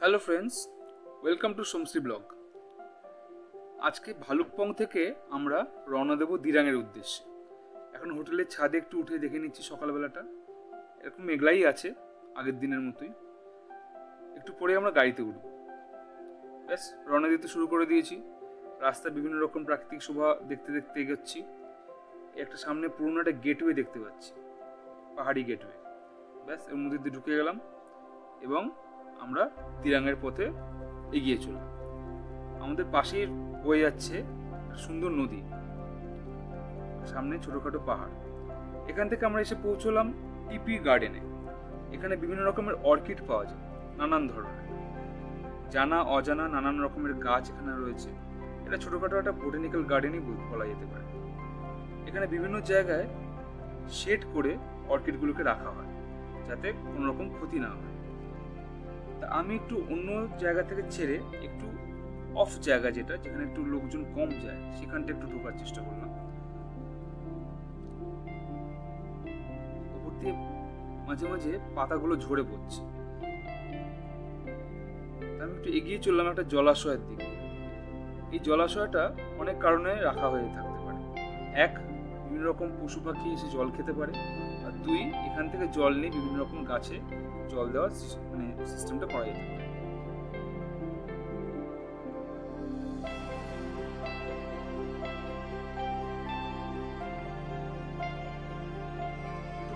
Hello friends, welcome to Somashree blog. আজকে ভালুকপং থেকে আমরা রওনা দেব দিরাংয়ের উদ্দেশ্যে। এখন হোটেলের ছাদে একটু উঠে দেখে নিচ্ছি সকালবেলাটা এরকম মেঘলাই আছে, আগের দিনের মতোই। একটু পরে আমরা গাড়িতে উঠব। ব্যাস রওনা দিতে শুরু করে দিয়েছি। রাস্তায় বিভিন্ন রকম প্রাকৃতিক শোভা দেখতে দেখতে এগোচ্ছি। একটা সামনে পুরোনো একটা গেটওয়ে দেখতে পাচ্ছি, পাহাড়ি গেটওয়ে। ব্যাস এর মধ্যে দিয়ে ঢুকে গেলাম এবং আমরা দিরাংয়ের পথে এগিয়ে চললাম। আমাদের পাশেই বয়ে যাচ্ছে সুন্দর নদী, সামনে ছোটখাটো পাহাড়। এখান থেকে আমরা এসে পৌঁছলাম টিপি গার্ডেনে। এখানে বিভিন্ন রকমের অর্কিড পাওয়া যায়, নানান ধরনের জানা অজানা নানান রকমের গাছ এখানে রয়েছে। এটা ছোটখাটো একটা বোটানিক্যাল গার্ডেনই বলা যেতে পারে। এখানে বিভিন্ন জায়গায় শেড করে অর্কিডগুলোকে রাখা হয় যাতে কোনো রকম ক্ষতি না হয়। তা আমি একটু অন্য জায়গা থেকে ছেড়ে একটু অফ জায়গা, যেখানে একটু লোকজন কম যায়, সেখানটা একটু ঢোকার চেষ্টা করলাম। উপর দিয়ে মাঝে মাঝে পাতাগুলো ঝরে পড়ছে। আমি একটু এগিয়ে চললাম একটা জলাশয়ের দিকে। এই জলাশয়টা অনেক কারণে রাখা হয়ে থাকতে পারে। এক, বিভিন্ন রকম পশু পাখি এসে জল খেতে পারে, আর দুই, এখান থেকে জল নিয়ে বিভিন্ন রকম গাছে জল দেওয়ার সিস্টেমটা করা যেতে পারে।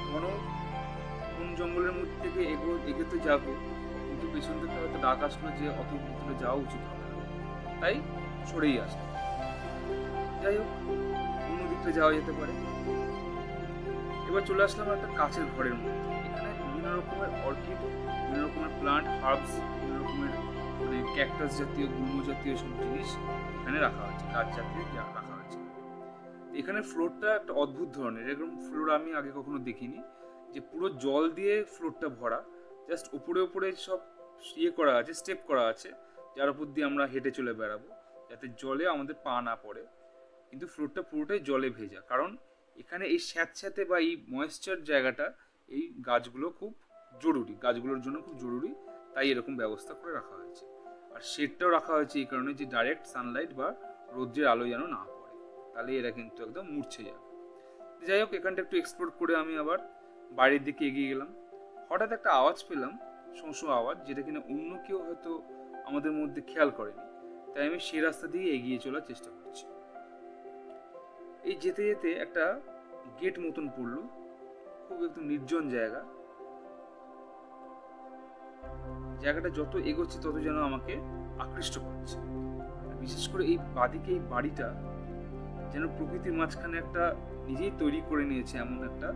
ঘন বন জঙ্গলের মধ্যে থেকে এগোতে যাবো, কিন্তু পেছন থেকে হয়তো ডাক আসলো যে অত ভিতরে যাওয়া উচিত হবে না, তাই সরেই আসলো। যাই হোক, অন্য দিকটা যাওয়া যেতে পারে। এবার চলে আসলাম একটা কাচের ঘরের মধ্যে। এখানে বিভিন্ন রকমের অর্কিড, বিভিন্ন রকমের প্লান্ট, হার্বস, বিভিন্ন রকমের ক্যাকটাস জাতীয়, গুল্ম জাতীয় সব জিনিস এখানে রাখা হয়েছে, গাছ জাতীয় রাখা হয়েছে। এখানে ফ্লোরটা একটা অদ্ভুত ধরনের, এরকম ফ্লোর আমি আগে কখনো দেখিনি, যে পুরো জল দিয়ে ফ্লোরটা ভরা। জাস্ট উপরে উপরে সব করা আছে, স্টেপ করা আছে, যার উপর দিয়ে আমরা হেঁটে চলে বেড়াবো যাতে জলে আমাদের পা না পড়ে। কিন্তু ফ্লোরটা পুরোটাই জলে ভেজা, কারণ এখানে এই স্যাঁতস্যাঁতে বা এই ময়েশ্চার জায়গাটা এই গাছগুলোর জন্য খুব জরুরি, তাই এরকম ব্যবস্থা করে রাখা হয়েছে। আর শেডটাও রাখা হয়েছে এই কারণে যে ডাইরেক্ট সানলাইট বা রৌদ্রের আলো যেন না পড়ে, তাহলে এরা কিন্তু একদম মূর্ছে যাবে। যাই হোক, এখানটা একটু এক্সপ্লোর করে আমি আবার বাইরের দিকে এগিয়ে গেলাম। হঠাৎ একটা আওয়াজ পেলাম, শোঁ আওয়াজ, যেটা কিনা অন্য কেউ হয়তো আমাদের মধ্যে খেয়াল করেনি, তাই আমি সেই রাস্তা দিয়ে এগিয়ে চলার চেষ্টা করছি। এই যেতে যেতে একটা গেট মতন পড়লো, খুব একদম নির্জন জায়গাটা যত এগোচ্ছে তত যেন আমাকে আকৃষ্ট করছে। বিশেষ করে এই বাদিকে এই বাড়িটা যেন প্রকৃতির মাঝখানে একটা নিজেই তৈরি করে নিয়েছে, এমন একটা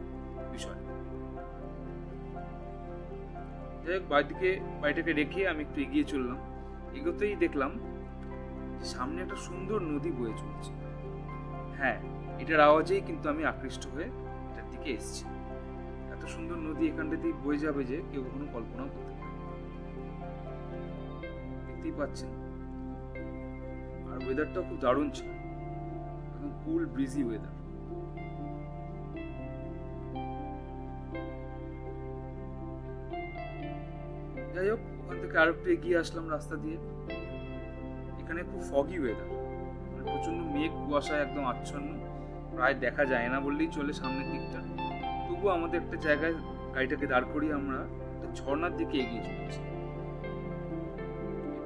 বিষয়। যাই হোক, বাড়িটাকে রেখে আমি একটু এগিয়ে চললাম। এগোতেই দেখলাম সামনে একটা সুন্দর নদী বয়ে চলছে। হ্যাঁ, এটার আওয়াজেই কিন্তু আমি আকৃষ্ট হয়ে এটার দিকে এসেছি। এত সুন্দর নদী এখানটা দিয়ে বয়ে যাবে যে কেউ কখনো কল্পনাও করতে পারে। দেখতেই পাচ্ছেন, আর ওয়েদারটাও খুব দারুণ ছিল, একদম কুল ব্রিজি ওয়েদার। যাই হোক, ওখান থেকে আর একটু এগিয়ে আসলাম রাস্তা দিয়ে। এখানে খুব ফগি ওয়েদার, প্রচন্ড মেঘ কুয়াশায় একদম আচ্ছন্ন, প্রায় দেখা যায় না বললেই চলে সামনের দিকটা। তবুও আমাদের একটা জায়গায় গাড়িটাকে দাঁড় করিয়ে আমরা একটা ঝর্ণার দিকে এগিয়ে চলেছি।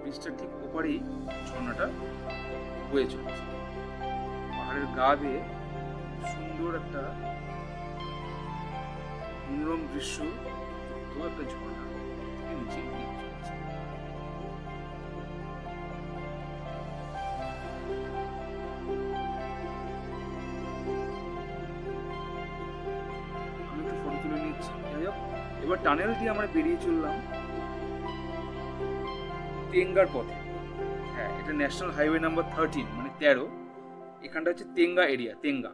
ব্রিজটা ঠিক ওপারেই ঝর্ণাটা বয়ে চলেছে। পাহাড়ের গা বেয়ে সুন্দর একটা মনোরম দৃশ্য, তো একটা ঝর্ণা নিচে চলেছে। আমি একটু ফটো তুলে নিচ্ছি। যাই হোক, এবার টানেল দিয়ে আমরা বেরিয়ে চললাম তেঙ্গার পথে। হ্যাঁ, এটা ন্যাশনাল হাইওয়ে নাম্বার 13, মানে 13। এখানটা হচ্ছে তেঙ্গা এরিয়া। তেঙ্গা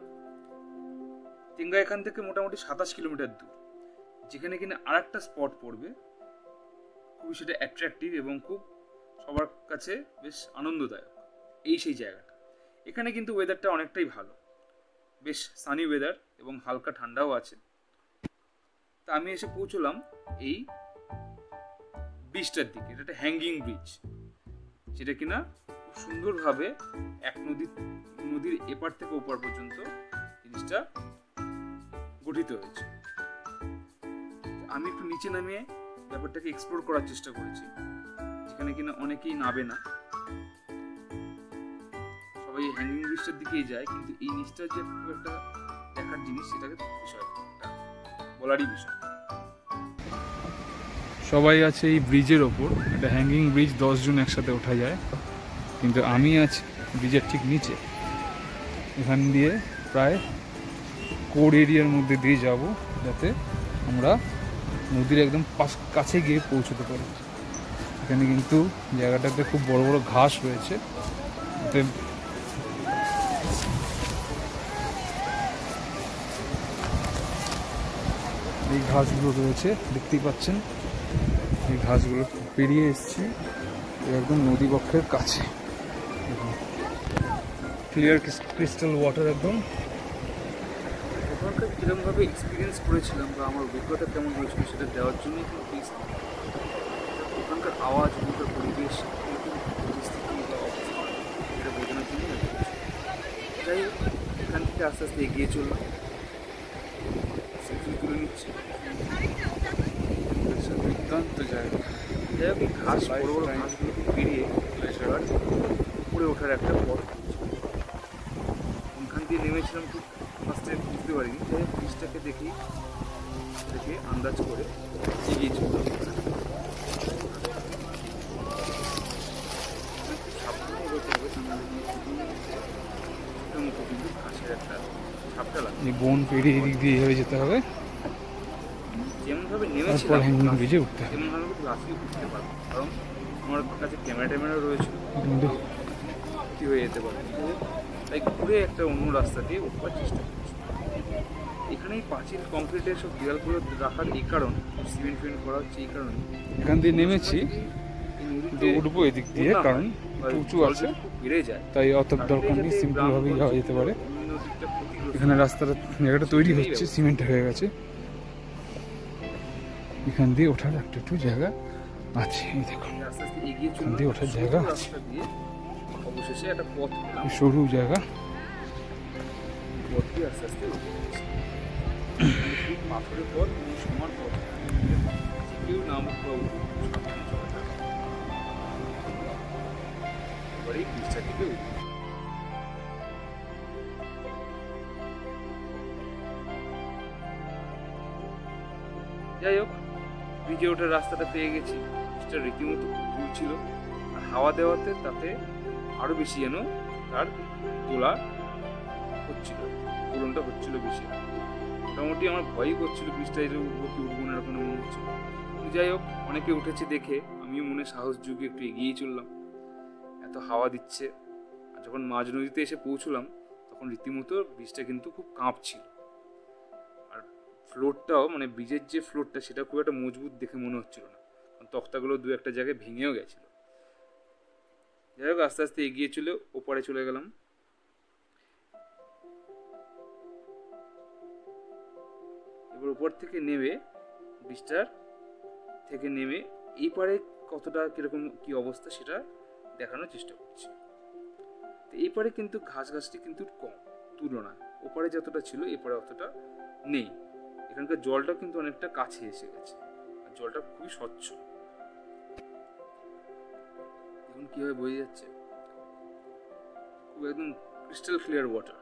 এখান থেকে মোটামুটি 27 কিলোমিটার দূর, যেখানে কিনা আর একটা স্পট পড়বে, খুবই সেটা অ্যাট্রাকটিভ এবং খুব সবার কাছে বেশ আনন্দদায়ক। সেই জায়গাটা, এখানে কিন্তু ওয়েদারটা অনেকটাই ভালো, বেশ সানি ওয়েদার এবং হালকা ঠান্ডাও আছে। তা আমি এসে পৌঁছলাম এই ব্রিজটার দিকে। এটা একটা হ্যাঙ্গিং ব্রিজ, যেটা কিনা খুব সুন্দরভাবে এক নদীর এপার থেকে ওপার পর্যন্ত জিনিসটা গঠিত হয়েছে। আমি একটু নিচে নামিয়ে ব্যাপারটাকে এক্সপ্লোর করার চেষ্টা করেছি, যেখানে কিনা অনেকেই নাবে না, সবাই হ্যাঙ্গিং ব্রিজটার দিকেই যায়, কিন্তু এই নিচটা যে খুব একটা দেখার জিনিস, সেটাকে বিষয় বলারই বিষয়। সবাই আছে এই ব্রিজের ওপর, একটা হ্যাঙ্গিং ব্রিজ, 10 জন একসাথে ওঠা যায়, কিন্তু আমি আছি ব্রিজের ঠিক নিচে। এখান দিয়ে প্রায় কোর এরিয়ার মধ্যে দিয়ে যাব, যাতে আমরা নদীর একদম কাছে গিয়ে পৌঁছতে পারি। এখানে কিন্তু জায়গাটাতে খুব বড় বড় ঘাস রয়েছে, এই ঘাসগুলো রয়েছে দেখতেই পাচ্ছেন। এই ঘাসগুলো পেরিয়ে এসছি একদম নদীবক্ষের কাছে। ক্লিয়ার ক্রিস্টাল ওয়াটার একদম। ওখানকার কিরমভাবে এক্সপিরিয়েন্স করেছিলাম বা আমার অভিজ্ঞতা কেমন হয়েছিল সেটা দেওয়ার জন্যই কিন্তু ওখানকার আওয়াজ, ওখানকার পরিবেশ, পরিস্থিতি বা অবস্থা এটা বোঝানোর জন্যই। যাই হোক, এখান থেকে আস্তে আস্তে এগিয়ে চললাম, সেলফি তুলে নিচ্ছি। দুর্দান্ত জায়গা। যাই হোক, এই ঘাস, বড় বড় ঘাসগুলোকে পেরিয়ে উপরে ওঠার একটা পথ। কোনখান দিয়ে নেমেছিলাম ঠিক ফার্স্টে বুঝতে পারিনি। যাই হোক, ব্রিজটাকে দেখে আন্দাজ করে এগিয়ে চললাম। সাবধানে এগোতে হবে, ছোটো মতো কিন্তু ঘাসের একটা ছাপটা লাগে। বন পেরিয়ে এদিক দিয়ে এভাবে যেতে হবে, যেমনভাবে নেমেছিলাম ব্রিজে উঠতে হবে। তেমনভাবে কিন্তু লাস্টে বুঝতে পারবো, কারণ আমার কাছে ক্যামেরা রয়েছিল, ক্ষতি হয়ে যেতে পারে। তাই ঘুরে একটা অন্য রাস্তা দিয়ে উঠবার চেষ্টা করছি। এখানে এই পাঁচিল কংক্রিটের সব দেওয়ালগুলো রাখার এই কারণ, সিমেন্ট করা হচ্ছে এই কারণে। এখান দিয়ে নেমেছি, উঠবো এদিক দিয়ে, কারণ উঁচু আছে, বেড়ে যায়, তাই অত দরকার নেই, সিম্পল ভাবেই যাওয়া যেতে পারে। এখানে রাস্তাটা, জায়গাটা তৈরি হচ্ছে, সিমেন্ট হয়ে গেছে। এখান দিয়ে ওঠার একটু জায়গা আছে, এই দেখুন, আস্তে আস্তে এগিয়ে চললাম, দিয়ে ওঠার জায়গা আছে। অবশেষে একটা পথ পেলাম, সরু জায়গা। পথ দিয়ে আস্তে আস্তে পাথরের পথ, সমান পথ, কেউ নাম এবারে ব্রিজটা থেকে উঠি। যাই হোক, ব্রিজে ওঠার রাস্তাটা পেয়ে গেছি। ব্রিজটা রীতিমতো দূর ছিল, আর হাওয়া দেওয়াতে তাতে আরো বেশি যেন তার দোলনটা হচ্ছিল বেশি। মোটামুটি আমার ভয়ই করছিল, ব্রিজটা এসে উঠবো কি উঠবো না এরকম মনে হচ্ছিল। যাই হোক, অনেকে উঠেছে দেখে আমিও মনে সাহস জুগিয়ে একটু এগিয়েই চললাম। এত হাওয়া দিচ্ছে, আর যখন মাঝ নদীতে এসে পৌঁছলাম তখন রীতিমতো ব্রিজটা কিন্তু খুব কাঁপছিল, আর ফ্লোরটাও, মানে ব্রিজের যে ফ্লোরটা, সেটা খুব একটা মজবুত দেখে মনে হচ্ছিল না, কারণ তক্তাগুলো দু একটা জায়গায় ভেঙেও গেছিল। যাই হোক, আস্তে আস্তে এগিয়ে চলে ওপারে চলে গেলাম। এবার উপর থেকে নেমে, ব্রিজটার থেকে নেমে এই পারে কতটা কিরকম কি অবস্থা সেটা দেখানোর চেষ্টা করছি। তো এই পারে কিন্তু ঘাসটি কিন্তু কম তুলনায়, ওপারে যতটা ছিল এপারে অতটা নেই। এখানকার জলটা কিন্তু অনেকটা কাছে এসে গেছে, আর জলটা খুবই স্বচ্ছ, দেখুন কিভাবে বয়ে যাচ্ছে, খুব একদম ক্রিস্টাল ক্লিয়ার ওয়াটার।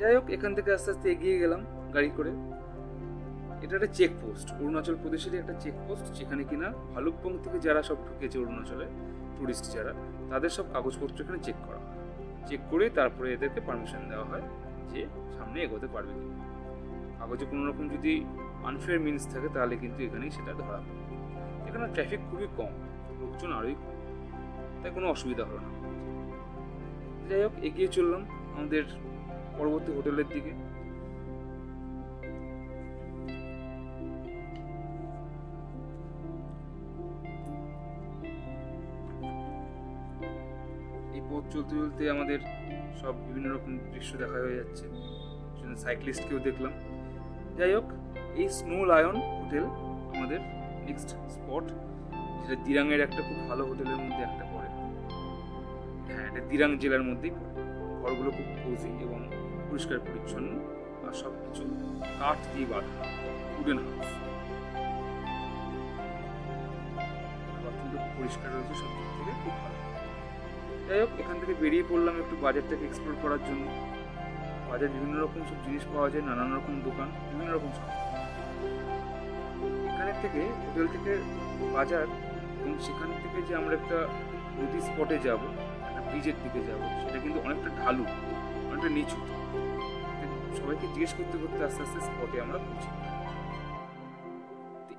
যাই হোক, এখান থেকে আস্তে আস্তে এগিয়ে গেলাম গাড়ি করে। এটা একটা চেকপোস্ট, অরুণাচল প্রদেশেরই একটা চেকপোস্ট, যেখানে কিনা ভালুকপং থেকে যারা সব ঢুকেছে অরুণাচলে, টুরিস্ট যারা, তাদের সব কাগজপত্র এখানে চেক করা হয়। চেক করে তারপরে এদেরকে পারমিশন দেওয়া হয় যে সামনে এগোতে পারবে কি। কাগজে কোনো রকম যদি আনফেয়ার মিনস থাকে তাহলে কিন্তু এখানেই সেটা ধরা হয়। এখানে ট্রাফিক খুবই কম, লোকজন আরোই কম, তাই কোনো অসুবিধা হলো না। যাই হোক, এগিয়ে চললাম আমাদের পরবর্তী হোটেলের দিকে। এই পথ চলতে চলতে আমাদের সব বিভিন্ন রকম দৃশ্য দেখা হয়ে যাচ্ছে, সাইক্লিস্টকেও দেখলাম। যাই হোক, এই স্নো লায়ন হোটেল আমাদের নেক্সট স্পট, যেটা দিরাংয়ের একটা খুব ভালো হোটেলের মধ্যে একটা পড়ে। হ্যাঁ, এটা দিরাং জেলার মধ্যেই পড়ে। ঘরগুলো খুব কোজি এবং পরিষ্কার পরিচ্ছন্ন, আর সব কিছু কাঠ দিয়ে বাঁধা, উডেন হাউস। বাথরুমটা খুব পরিষ্কার রয়েছে, সব দিক থেকে খুব ভালো। যাই হোক, এখান থেকে বেরিয়ে পড়লাম একটু বাজারটাকে এক্সপ্লোর করার জন্য। বাজার বিভিন্ন রকম সব জিনিস পাওয়া যায়, নানান রকম দোকান, বিভিন্ন রকম সব। এখানের থেকে হোটেল থেকে বাজার, এবং সেখান থেকে যে আমরা একটা নদী স্পটে যাব, একটা ব্রিজের দিকে যাব, সেটা কিন্তু অনেকটা ঢালু, অনেকটা নিচু। সবাইকে জিজ্ঞেস করতে করতে আস্তে আস্তে স্পটে আমরা পৌঁছি।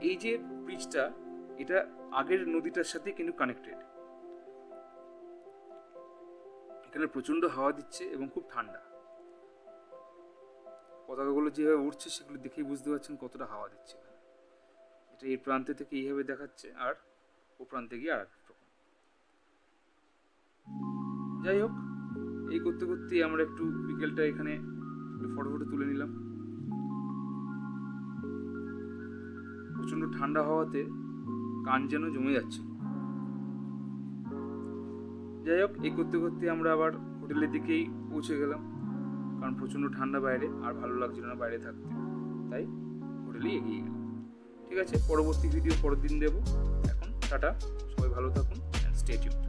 এই যে ব্রিজটা, এটা আগের নদীটার সাথে কিন্তু কানেক্টেড। এখানে প্রচন্ড হাওয়া দিচ্ছে এবং খুব ঠান্ডা। পতাকাগুলো যেভাবে উঠছে সেগুলো দেখেই বুঝতে পারছেন কতটা হাওয়া দিচ্ছে। এটা এই প্রান্তে থেকে এইভাবে দেখাচ্ছে, আর ও প্রান্তে গিয়ে আর এক রকম। যাই হোক, এই করতে করতেই আমরা একটু বিকেলটা এখানে ফটো তুলে নিলাম। প্রচন্ড ঠান্ডা হওয়াতে কান যেন জমে যাচ্ছে। যাই হোক, এই করতে করতে আমরা আবার হোটেলের দিকেই পৌঁছে গেলাম, কারণ প্রচন্ড ঠান্ডা বাইরে, আর ভালো লাগছিল না বাইরে থাকতে, তাই হোটেলেই এগিয়ে গেলাম। ঠিক আছে, পরবর্তী ভিডিও পরের দিন দেবো। এখন টাটা, সবাই ভালো থাকুন, স্টে টিউনড।